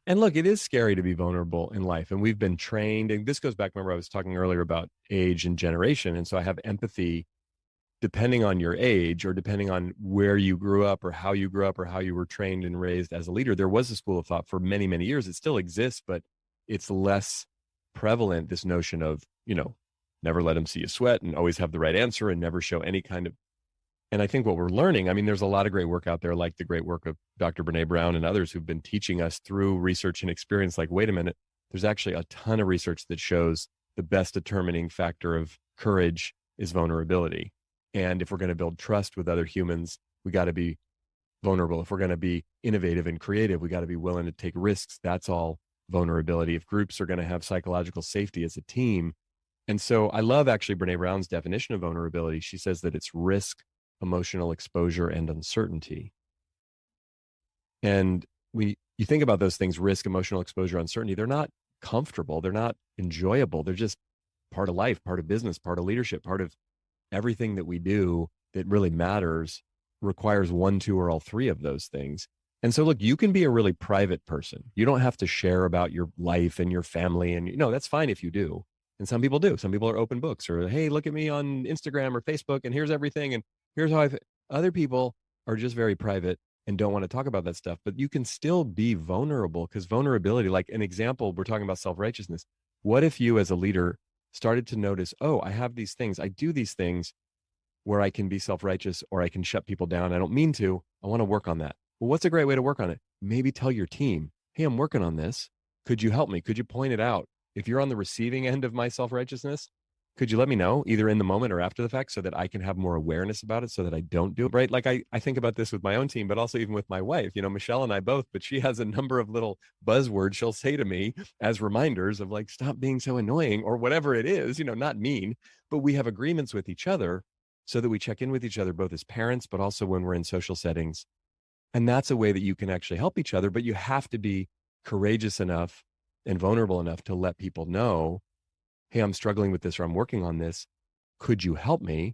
And look, it is scary to be vulnerable in life. And we've been trained, and this goes back, remember, I was talking earlier about age and generation. And so I have empathy depending on your age or depending on where you grew up or how you grew up or how you were trained and raised as a leader. There was a school of thought for many, many years. It still exists, but it's less prevalent, this notion of, never let them see you sweat and always have the right answer and never show any kind of. And I think what we're learning, I mean, there's a lot of great work out there, like the great work of Dr. Brene Brown and others who've been teaching us through research and experience, like, wait a minute, there's actually a ton of research that shows the best determining factor of courage is vulnerability. And if we're going to build trust with other humans, we got to be vulnerable. If we're going to be innovative and creative, we got to be willing to take risks. That's all vulnerability. If groups are going to have psychological safety as a team. And so I love actually Brene Brown's definition of vulnerability. She says that it's risk, emotional exposure, and uncertainty. And you think about those things, risk, emotional exposure, uncertainty, they're not comfortable. They're not enjoyable. They're just part of life, part of business, part of leadership, part of everything that we do that really matters requires one, two, or all three of those things. And so look, you can be a really private person. You don't have to share about your life and your family. And that's fine if you do. And some people do. Some people are open books or, hey, look at me on Instagram or Facebook and here's everything. And here's how other people are just very private and don't want to talk about that stuff. But you can still be vulnerable, because vulnerability, like an example, we're talking about self-righteousness. What if you as a leader started to notice, oh, I have these things, I do these things where I can be self-righteous or I can shut people down. I don't mean to, I want to work on that. Well, what's a great way to work on it? Maybe tell your team, hey, I'm working on this. Could you help me? Could you point it out? If you're on the receiving end of my self-righteousness, could you let me know either in the moment or after the fact so that I can have more awareness about it so that I don't do it, right? Like I think about this with my own team, but also even with my wife, Michelle and I both, but she has a number of little buzzwords she'll say to me as reminders of like, stop being so annoying or whatever it is, not mean, but we have agreements with each other so that we check in with each other, both as parents, but also when we're in social settings. And that's a way that you can actually help each other, but you have to be courageous enough and vulnerable enough to let people know, hey, I'm struggling with this or I'm working on this. Could you help me?